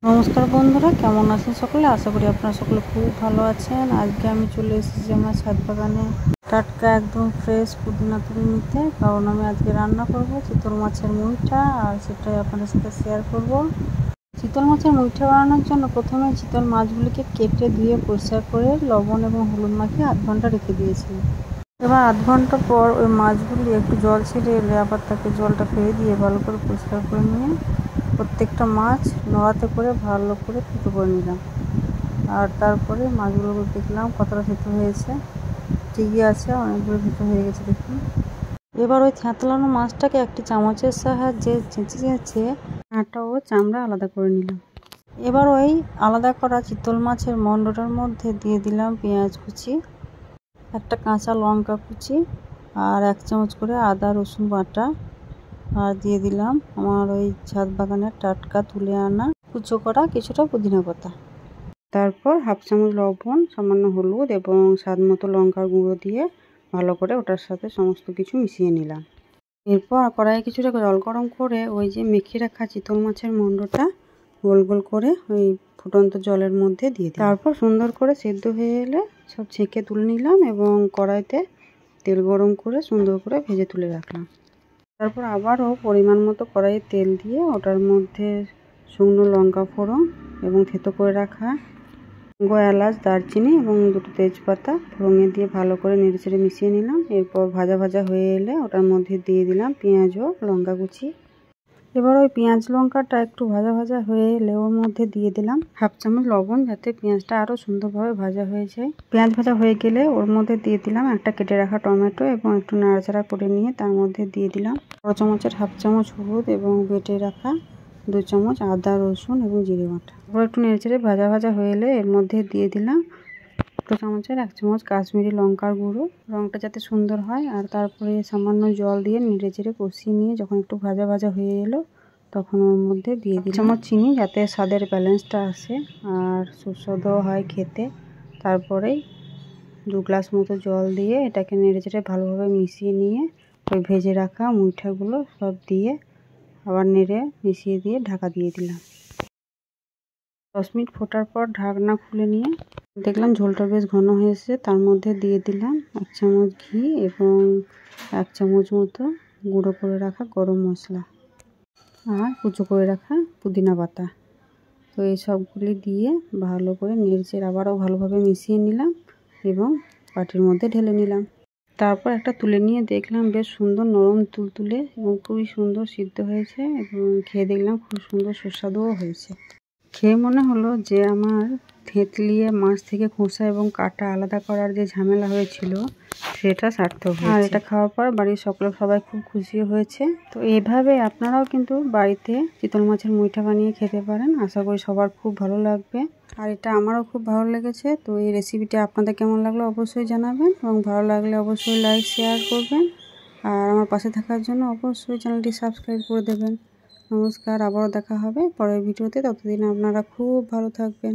নমস্কার বন্ধুরা, কেমন আছেন সকলে? আশা করি আপনারা সকলে খুব ভালো আছেন। আজকে আমি চলে এসেছি আমার ছাদ বাগানে টাটকা একদম ফ্রেশ পুদিনা তুলে নিতে, কারণ আমি আজকে রান্না করব চিতল মাছের মুইঠা, আর সেটাই আপনাদের সাথে শেয়ার করব। চিতল মাছের মুইঠা বানানোর জন্য প্রথমে চিতল মাছগুলিকে কেটে ধুয়ে পরিষ্কার করে লবণ এবং হলুদ মাখিয়ে আধ ঘন্টা রেখে দিয়েছি। এবার আধ ঘন্টা পর ওই মাছগুলি একটু জল ছেড়ে এলে আবার তাকে জলটা ফেলে দিয়ে ভালো করে পরিষ্কার করে নিয়ে প্রত্যেকটা মাছ নোড়াতে করে ভালো করে থেতো করে নিলাম। আর তারপরে মাছগুলো দেখলাম কতটা থেতো হয়েছে, ঠিকই আছে, অনেকগুলো থেতো হয়ে গেছে দেখুন। এবার ওই থেঁতলানো মাছটাকে একটি চামচের সাহায্যে চেঁচে আটা ও চামড়া আলাদা করে নিলাম। এবার ওই আলাদা করা চিতল মাছের মণ্ডটার মধ্যে দিয়ে দিলাম পেঁয়াজ কুচি, একটা কাঁচা লঙ্কা কুচি, আর 1 চামচ করে আদা রসুন বাটা, আর দিয়ে দিলাম আমার ওই ছাদ বাগানের টাটকা তুলে আনা কুচো করা কিছুটা পুদিনা পাতা। তারপর 1/2 চামচ লবণ, সামান্য হলুদ এবং স্বাদ মতো লঙ্কার গুঁড়ো দিয়ে ভালো করে ওটার সাথে সমস্ত কিছু মিশিয়ে নিলাম। এরপর কড়াইয়ে কিছুটা জল গরম করে ওই যে মেখে রাখা চিতল মাছের মণ্ডটা গোল গোল করে ওই ফুটন্ত জলের মধ্যে দিয়ে দিই। তারপর সুন্দর করে সেদ্ধ হয়ে এলে সব ছেঁকে তুলে নিলাম এবং কড়াইতে তেল গরম করে সুন্দর করে ভেজে তুলে রাখলাম। তারপর আবারও পরিমাণ মতো কড়াইয়ে তেল দিয়ে ওটার মধ্যে শুকনো লঙ্কা ফোড়ন এবং থেতো করে রাখা এলাচ, দারচিনি এবং 2টো তেজপাতা ফোড়নে দিয়ে ভালো করে নেড়েচেড়ে মিশিয়ে নিলাম। এরপর ভাজা ভাজা হয়ে এলে ওটার মধ্যে দিয়ে দিলাম পেঁয়াজ ও লঙ্কা কুচি। এবার ওই পেঁয়াজ লঙ্কাটা একটু ভাজা ভাজা হয়ে এলে ওর মধ্যে দিয়ে দিলাম 1/2 চামচ লবণ, যাতে পেঁয়াজটা আরও সুন্দরভাবে ভাজা হয়ে যায়। পেঁয়াজ ভাজা হয়ে গেলে ওর মধ্যে দিয়ে দিলাম একটা কেটে রাখা টমেটো এবং একটু নাড়াচাড়া করে নিয়ে তার মধ্যে দিয়ে দিলাম বড় চামচের 1/2 চামচ হলুদ এবং বেটে রাখা 2 চামচ আদা রসুন এবং জিরে বাটা। এবার একটু নেড়েচেড়ে ভাজা ভাজা হয়ে এলে এর মধ্যে দিয়ে দিলাম 2 চামচের 1 চামচ কাশ্মীরি লঙ্কার গুঁড়ো, রঙটা যাতে সুন্দর হয়। আর তারপরে সামান্য জল দিয়ে নেড়েচেড়ে কষিয়ে নিয়ে যখন একটু ভাজা ভাজা হয়ে এলো তখন ওর মধ্যে দিয়ে দিলাম 1 চামচ চিনি, যাতে স্বাদের ব্যালেন্সটা আসে আর সুস্বাদু হয় খেতে। তারপরেই 2 গ্লাস মতো জল দিয়ে এটাকে নেড়েচেড়ে ভালোভাবে মিশিয়ে নিয়ে ওই ভেজে রাখা মুইঠাগুলো সব দিয়ে আবার নেড়ে মিশিয়ে দিয়ে ঢাকা দিয়ে দিলাম। 10 মিনিট ফোটার পর ঢাকনা খুলে নিয়ে দেখলাম ঝোলটা বেশ ঘন হয়েছে। তার মধ্যে দিয়ে দিলাম 1 চামচ ঘি এবং 1 চামচ মতো গুঁড়ো করে রাখা গরম মশলা আর কুচো করে রাখা পুদিনা পাতা। তো এই সবগুলি দিয়ে ভালো করে নেড়েচেড়ে আবারও ভালোভাবে মিশিয়ে নিলাম এবং বাটির মধ্যে ঢেলে নিলাম। তারপর একটা তুলে নিয়ে দেখলাম বেশ সুন্দর নরম তুলতুলে এবং খুবই সুন্দর সিদ্ধ হয়েছে এবং খেয়ে দেখলাম খুব সুন্দর সুস্বাদুও হয়েছে। খেয়ে মনে হলো যে আমার থেতলিয়ে মাছ থেকে খোসা এবং কাটা আলাদা করার যে ঝামেলা হয়েছিল সেটা সার্থক হয়েছে। আর এটা খাওয়ার পর বাড়ির সবাই খুব খুশি হয়েছে। তো এইভাবে আপনারাও কিন্তু বাড়িতে চিতল মাছের মুইঠা বানিয়ে খেতে পারেন। আশা করি সবার খুব ভালো লাগবে, আর এটা আমারও খুব ভালো লেগেছে। তো এই রেসিপিটা আপনাদের কেমন লাগলো অবশ্যই জানাবেন এবং ভালো লাগলে অবশ্যই লাইক শেয়ার করবেন, আর আমার পাশে থাকার জন্য অবশ্যই চ্যানেলটি সাবস্ক্রাইব করে দেবেন। নমস্কার, আবারও দেখা হবে পরের ভিডিওতে। ততদিন আপনারা খুব ভালো থাকবেন।